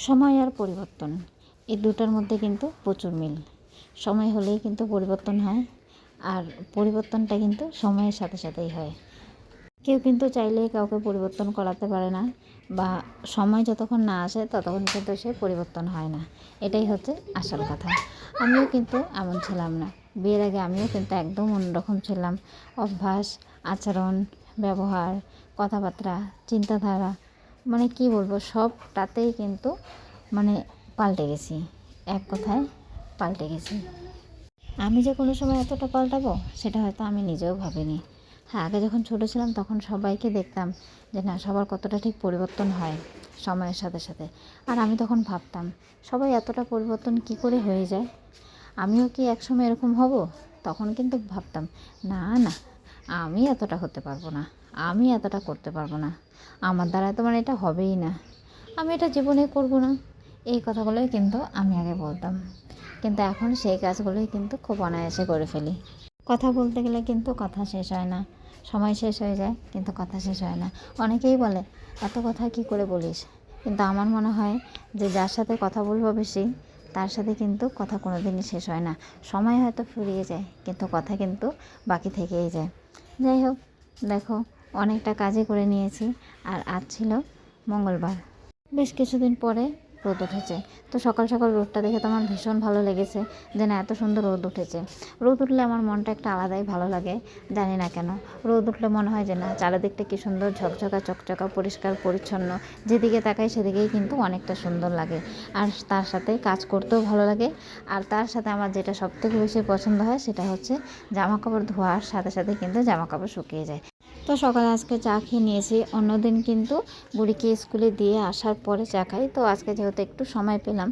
সময় আর পরিবর্তন এই দুটার মধ্যে কিন্তু প্রচুর মিল। সময় হলেই কিন্তু পরিবর্তন হয়, আর পরিবর্তনটা কিন্তু সময়ের সাথে সাথেই হয়। কেউ কিন্তু চাইলেই কাউকে পরিবর্তন করাতে পারে না, বা সময় যতক্ষণ না আসে ততক্ষণ কিন্তু সে পরিবর্তন হয় না। এটাই হচ্ছে আসল কথা। আমিও কিন্তু এমন ছিলাম না। বিয়ের আগে আমিও কিন্তু একদম অন্যরকম ছিলাম। অভ্যাস, আচরণ, ব্যবহার, কথাবার্তা, চিন্তাধারা, মানে কি বলবো, সবটাতেই কিন্তু পাল্টে গেছি। এক কথায় পাল্টে গেছি। আমি যে কোনো সময় এতটা পাল্টাবো সেটা হয়তো আমি নিজেও ভাবিনি। হ্যাঁ, আগে যখন ছোটো ছিলাম তখন সবাইকে দেখতাম যে না, সবার কতটা ঠিক পরিবর্তন হয় সময়ের সাথে সাথে। আর আমি তখন ভাবতাম সবাই এতটা পরিবর্তন কি করে হয়ে যায়, আমিও কি একসময় এরকম হব? তখন কিন্তু ভাবতাম না না, আমি এতটা হতে পারবো না, আমি এতটা করতে পারবো না, আমার দ্বারা তো এটা হবেই না, আমি এটা জীবনে করব না। এই কথাগুলোই কিন্তু আমি আগে বলতাম, কিন্তু এখন সেই কাজগুলোই কিন্তু খুব অনায়াসে করে ফেলি। কথা বলতে গেলে কিন্তু কথা শেষ হয় না, সময় শেষ হয়ে যায় কিন্তু কথা শেষ হয় না। অনেকেই বলে এত কথা কি করে বলিস, কিন্তু আমার মনে হয় যে যার সাথে কথা বলবো বেশি তার সাথে কিন্তু কথা কোনো দিনই শেষ হয় না। সময় হয়তো ফুরিয়ে যায় কিন্তু কথা কিন্তু বাকি থেকেই যায়। যাই হোক, দেখো, অনেকটা কাজই করে নিয়েছি। আর আজ ছিল মঙ্গলবার। বেশ কিছুদিন পরে রোদ উঠেছে, তো সকাল সকাল রোদটা দেখে তো আমার ভীষণ ভালো লেগেছে যে না, এত সুন্দর রোদ উঠেছে। রোদ উঠলে আমার মনটা একটা আলাদাই ভালো লাগে, জানি না কেন। রোদ উঠলে মনে হয় যে না, চারিদিকটা কি সুন্দর ঝকঝকা চকচকা পরিষ্কার পরিচ্ছন্ন, যেদিকে তাকাই সেদিকেই কিন্তু অনেকটা সুন্দর লাগে। আর তার সাথে কাজ করতেও ভালো লাগে। আর তার সাথে আমার যেটা সবথেকে বেশি পছন্দ হয় সেটা হচ্ছে জামা কাপড় ধোয়ার সাথে সাথে কিন্তু জামা কাপড় শুকিয়ে যায়। তো সকালে আজকে চা খেয়ে নিয়েছি। অন্যদিন কিন্তু বুড়িকে স্কুলে দিয়ে আসার পরে চা খাই, তো আজকে যেহেতু একটু সময় পেলাম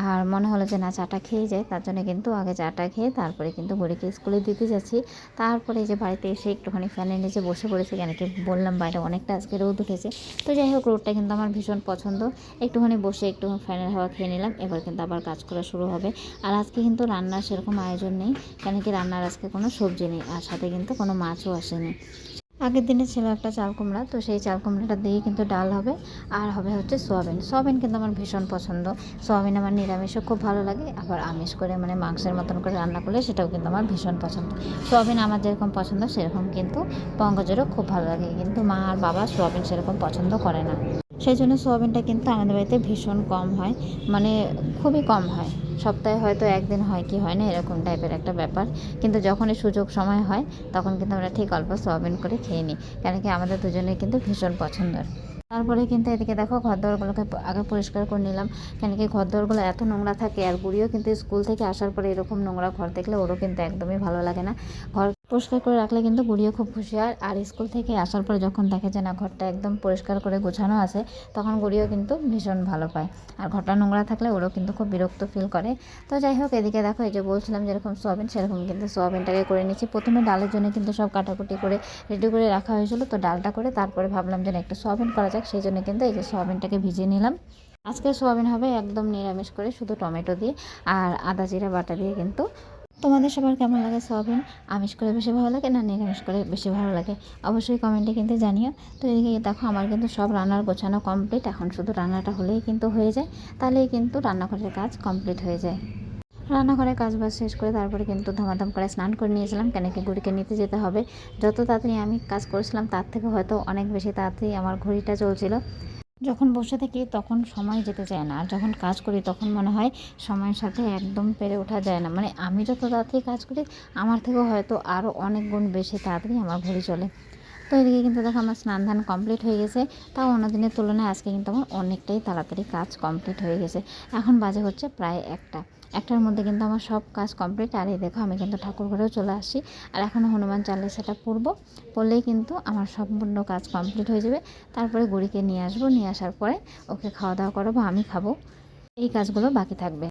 আর মনে হলো যে না, চাটা খেয়ে যায়, তার জন্য কিন্তু আগে চাটা খেয়ে তারপরে কিন্তু বুড়িকে স্কুলে দিতে যাচ্ছি। তারপরে এই যে বাড়িতে এসে একটুখানি ফ্যানের নিচে বসে পড়েছি, কেন কি বললাম বাইরে অনেকটা আজকে রোদ উঠেছে। তো যাই হোক, রোদটা কিন্তু আমার ভীষণ পছন্দ। একটুখানি বসে একটু ফ্যানের হাওয়া খেয়ে নিলাম। এবার কিন্তু আবার কাজ করা শুরু হবে। আর আজকে কিন্তু রান্নার সেরকম আয়োজন নেই, কেন কি রান্নার আজকে কোনো সবজি নেই, আর সাথে কিন্তু কোনো মাছও আসেনি। আগের দিনে ছিল একটা চাল কুমড়া, তো সেই চাল কুমড়াটা দিয়ে কিন্তু ডাল হবে। আর হবে হচ্ছে সোয়াবিন। সোয়াবিন কিন্তু আমার ভীষণ পছন্দ। সোয়াবিন আমার নিরামিষও খুব ভালো লাগে, আবার আমিষ করে মাংসের মতন করে রান্না করলে সেটাও কিন্তু আমার ভীষণ পছন্দ। সোয়াবিন আমার যেরকম পছন্দ সেরকম কিন্তু পঙ্কজেরও খুব ভালো লাগে, কিন্তু মা আর বাবা সোয়াবিন সেরকম পছন্দ করে না। সেই জন্য সোয়াবিনটা কিন্তু আমাদের বাড়িতে ভীষণ কম হয়, খুবই কম হয়। সপ্তাহে হয়তো একদিন হয় কি হয় না, এরকম টাইপের একটা ব্যাপার। কিন্তু যখনই সুযোগ সময় হয় তখন কিন্তু আমরা ঠিক অল্প সোয়াবিন করে খেয়ে নিই, কেন কি আমাদের দুজনের কিন্তু ভীষণ পছন্দের। তারপরে কিন্তু এদিকে দেখো, ঘরদোরগুলোকে আগে পরিষ্কার করে নিলাম, কেন কি ঘরদোরগুলো এত নোংরা থাকে। আর বুড়িও কিন্তু স্কুল থেকে আসার পরে এরকম নোংরা ঘর দেখলে ওরও কিন্তু একদমই ভালো লাগে না। ঘর পরিষ্কার করে রাখলে কিন্তু বুড়িও খুব খুশি হয়। আর স্কুল থেকে আসার পরে যখন দেখে যে না, ঘরটা একদম পরিষ্কার করে গোছানো আছে, তখন বুড়িও কিন্তু ভীষণ ভালো পায়। আর ঘরটা নোংরা থাকলে ওরও কিন্তু খুব বিরক্ত ফিল করে। তো যাই হোক, এদিকে দেখো, এই যে বলছিলাম যেরকম সোয়াবিন, সেরকম কিন্তু সোয়াবিনটাকে করে নিচ্ছি। প্রথমে ডালের জন্য কিন্তু সব কাটাকুটি করে রেডি করে রাখা হয়েছিল, তো ডালটা করে তারপরে ভাবলাম যে একটু সোয়াবিন করা যাক, সেই জন্য কিন্তু এই যে সোয়াবিনটাকে ভিজিয়ে নিলাম। আজকে সোয়াবিন হবে একদম নিরামিষ করে, শুধু টমেটো দিয়ে আর আদা জিরা বাটা দিয়ে। কিন্তু তোমাদের সবার কেমন লাগে সোয়াবিন? আমিষ করে বেশি ভালো লাগে না নিরামিষ করে বেশি ভালো লাগে? অবশ্যই কমেন্টে কিন্তু জানিও। তো এদিকে দেখো, আমার কিন্তু সব রান্নার গোছানো কমপ্লিট। এখন শুধু রান্নাটা হলেই কিন্তু হয়ে যায়, তাহলেই কিন্তু রান্নাঘরের কাজ কমপ্লিট হয়ে যায়। রান্নাঘরে কাজ বাজ শেষ করে তারপরে কিন্তু ধমাধম করে স্নান করে নিয়েছিলাম, কেন কি ঘড়িকে নিতে যেতে হবে। যত তাড়াতাড়ি আমি কাজ করেছিলাম তার থেকে হয়তো অনেক বেশি তাড়াতাড়ি আমার ঘড়িটা চলছিল। যখন বসে থাকি তখন সময় যেতে চায় না, আর যখন কাজ করি তখন মনে হয় সময়ের সাথে একদম পেরে ওঠা যায় না। আমি যত তাড়াতাড়ি কাজ করি আমার থেকেও হয়তো আরও অনেক গুণ বেশি তাড়াতাড়ি আমার ঘড়ি চলে। তো এদিকে কিন্তু দেখো, আমার স্নান ধান কমপ্লিট হয়ে গেছে। তাও অন্যদিনের তুলনায় আজকে কিন্তু আমার অনেকটাই তাড়াতাড়ি কাজ কমপ্লিট হয়ে গেছে। এখন বাজে হচ্ছে প্রায় একটার মধ্যে কিন্তু আমার সব কাজ কমপ্লিট। আর এই দেখো, আমি কিন্তু ঠাকুর ঘরেও চলে আসি। আর এখন হনুমান চালিসাটা পড়লেই কিন্তু আমার সম্পূর্ণ কাজ কমপ্লিট হয়ে যাবে। তারপরে বুড়িকে নিয়ে আসবো, নিয়ে আসার পরে ওকে খাওয়া দাওয়া করাবো, আমি খাবো, এই কাজগুলো বাকি থাকবে।